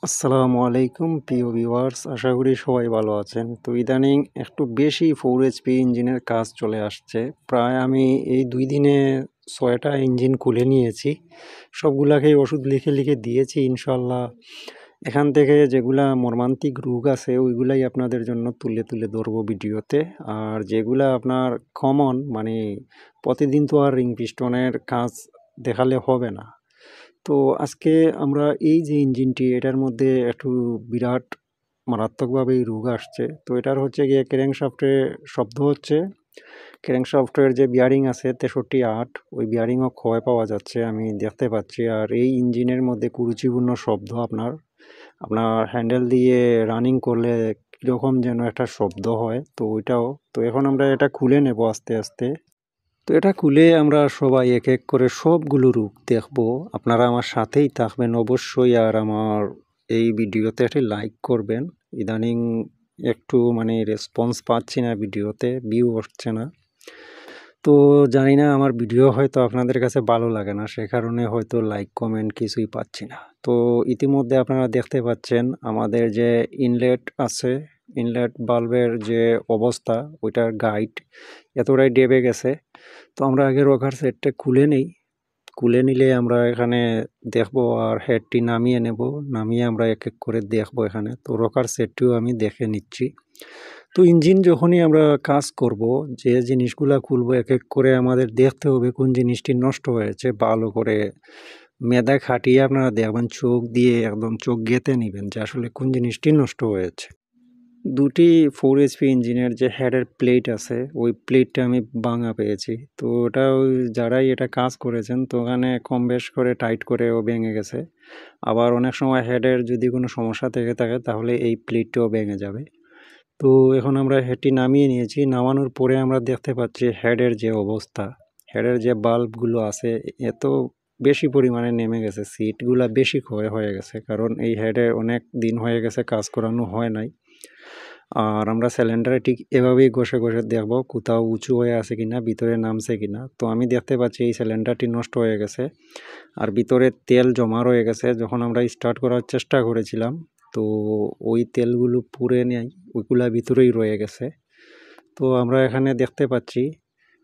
আসসালামু আলাইকুম প্রিয় ভিউয়ার্স, আশা করি সবাই ভালো আছেন। তো ইদানিং একটু বেশি 4 HP ইঞ্জিনের কাজ চলে আসছে। প্রায় আমি এই 2 দিনে 6টা ইঞ্জিন খুলে নিয়েছি। সবগুলাকেই ওষুধ লিখে দিয়েছি ইনশাআল্লাহ। এখান থেকে যেগুলা মর্মান্তিক রোগ আছে ওইগুলাই আপনাদের জন্য তুলে ধরবো ভিডিওতে। আর যেগুলা আপনার কমন মানে প্রতিদিন তো আর রিং পিস্টনের কাজ দেখালে হবে না। তো আজকে আমরা এই যে ইঞ্জিনটি এটার মধ্যে একটু বিরাট মারাত্মকভাবেই রোগ আসছে। তো এটার হচ্ছে গিয়ে ক্র্যাঙ্কশ্যাফটে শব্দ হচ্ছে। ক্র্যাঙ্কশ্যাফটের যে বিয়ারিং আছে 63-8 ওই বিয়ারিংও ক্ষয় পাওয়া যাচ্ছে আমি দেখতে পাচ্ছি। আর এই ইঞ্জিনের মধ্যে কুরুচিপূর্ণ শব্দ আপনার হ্যান্ডেল দিয়ে রানিং করলে কীরকম যেন একটা শব্দ হয়। তো ওইটাও তো এখন আমরা এটা খুলে নেব আস্তে। তো এটা খুলে আমরা সবাই এক করে সবগুলো রূপ দেখব। আপনারা আমার সাথেই থাকবেন অবশ্যই, আর আমার এই ভিডিওতে একটি লাইক করবেন। ইদানিং একটু রেসপন্স পাচ্ছি না, ভিডিওতে ভিউ হচ্ছে না। তো জানি না, আমার ভিডিও হয়তো আপনাদের কাছে ভালো লাগে না, সে কারণে হয়তো লাইক কমেন্ট কিছুই পাচ্ছি না। তো ইতিমধ্যে আপনারা দেখতে পাচ্ছেন আমাদের যে ইনলেট আছে, ইনলেট বাল্বের যে অবস্থা ওইটার গাইড এতটাই ডেবে গেছে। তো আমরা আগে রকার সেটটা খুলে নিলে আমরা এখানে দেখব, আর হেডটি নামিয়ে নেব, নামিয়ে আমরা এক করে দেখব এখানে। তো রকার সেটটিও আমি দেখে নিচ্ছি। তো ইঞ্জিন যখনই আমরা কাজ করব, যে জিনিসগুলা খুলবো এক করে আমাদের দেখতে হবে কোন জিনিসটি নষ্ট হয়েছে। ভালো করে মেধা খাটিয়ে আপনারা দেখবেন, চোখ দিয়ে একদম চোখ গেঁথে নেবেন যে আসলে কোন জিনিসটি নষ্ট হয়েছে। দুটি 4 HP ইঞ্জিনের যে হেডের প্লেট আছে ওই প্লেটটা আমি ভাঙা পেয়েছি। তো ওটা যারাই এটা কাজ করেছেন তো ওখানে কম বেশ করে টাইট করেও ভেঙে গেছে। আবার অনেক সময় হেডের যদি কোনো সমস্যা থেকে থাকে তাহলে এই প্লেটটাও ভেঙে যাবে। তো এখন আমরা হেডটি নামিয়ে নিয়েছি। নামানোর পরে আমরা দেখতে পাচ্ছি হেডের যে অবস্থা, হেডের যে বাল্বগুলো আছে এত বেশি পরিমাণে নেমে গেছে, সিটগুলা বেশি ক্ষয় হয়ে গেছে, কারণ এই হেডে অনেক দিন হয়ে গেছে কাজ করানো হয় নাই। আর আমরা সিলিন্ডারে ঠিক এভাবেই ঘষে দেখব কোথাও উঁচু হয়ে আছে কিনা, ভিতরে নামছে কিনা। তো আমি দেখতে পাচ্ছি এই সিলিন্ডারটি নষ্ট হয়ে গেছে আর ভিতরে তেল জমা রয়ে গেছে। যখন আমরা স্টার্ট করার চেষ্টা করেছিলাম তো ওই তেলগুলো পুড়ে নেই, ওইগুলা ভিতরেই রয়ে গেছে। তো আমরা এখানে দেখতে পাচ্ছি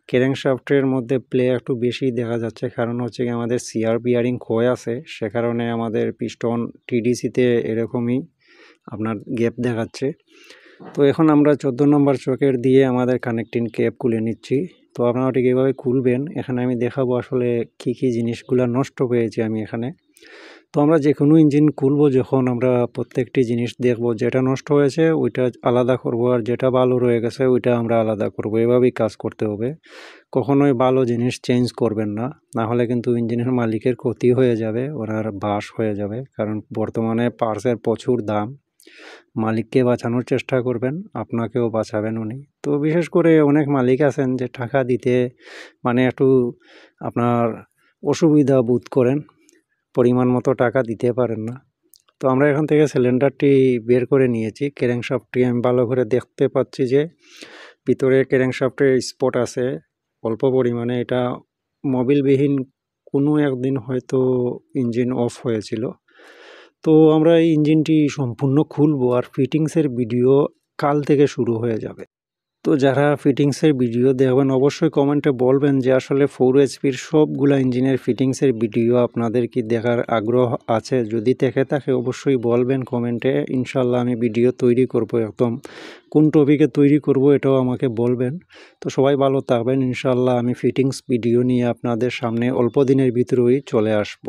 ক্র্যাঙ্কশ্যাফটের মধ্যে প্লে একটু বেশি দেখা যাচ্ছে, কারণ হচ্ছে কি আমাদের সিআর বিয়ারিং ক্ষয় আছে, সে কারণে আমাদের পিস্টন টিডিসিতে এরকমই আপনার গ্যাপ দেখাচ্ছে। তো এখন আমরা 14 নম্বর চকের দিয়ে আমাদের কানেক্টিং ক্যাপ খুলে নিচ্ছি। তো আপনারা ঠিক এভাবে খুলবেন। এখানে আমি দেখাবো আসলে কি জিনিসগুলো নষ্ট পেয়েছি আমি এখানে। তো আমরা যে কোনো ইঞ্জিন খুলবো যখন আমরা প্রত্যেকটি জিনিস দেখব, যেটা নষ্ট হয়েছে ওইটা আলাদা করব আর যেটা ভালো রয়ে গেছে ওইটা আমরা আলাদা করব। এভাবেই কাজ করতে হবে, কখনোই ভালো জিনিস চেঞ্জ করবেন না, না হলে কিন্তু ইঞ্জিনের মালিকের ক্ষতি হয়ে যাবে, ওনার বাস হয়ে যাবে। কারণ বর্তমানে পার্টসের প্রচুর দাম, মালিককে বাঁচানোর চেষ্টা করবেন, আপনাকেও বাঁচাবেন উনি। তো বিশেষ করে অনেক মালিক আছেন যে টাকা দিতে একটু আপনার অসুবিধা বোধ করেন, পরিমাণ মতো টাকা দিতে পারেন না। তো আমরা এখান থেকে সিলিন্ডারটি বের করে নিয়েছি। ক্র্যাঙ্কশ্যাফটটি আমি ভালো করে দেখতে পাচ্ছি যে ভিতরে ক্র্যাঙ্কশ্যাফটের স্পট আছে অল্প পরিমাণে। এটা মোবিলবিহীন কোনো একদিন হয়তো ইঞ্জিন অফ হয়েছিল। তো আমরা এই ইঞ্জিনটি সম্পূর্ণ খুলবো আর ফিটিংসের ভিডিও কাল থেকে শুরু হয়ে যাবে। তো যারা ফিটিংসের ভিডিও দেখবেন অবশ্যই কমেন্টে বলবেন যে আসলে 4 HPর সবগুলা ইঞ্জিনের ফিটিংসের ভিডিও আপনাদের কি দেখার আগ্রহ আছে। যদি থেকে থাকে অবশ্যই বলবেন কমেন্টে, ইনশাল্লাহ আমি ভিডিও তৈরি করব। একদম কোন টপিকে তৈরি করব এটাও আমাকে বলবেন। তো সবাই ভালো থাকবেন, ইনশাল্লাহ আমি ফিটিংস ভিডিও নিয়ে আপনাদের সামনে অল্প দিনের ভিতরেই চলে আসব।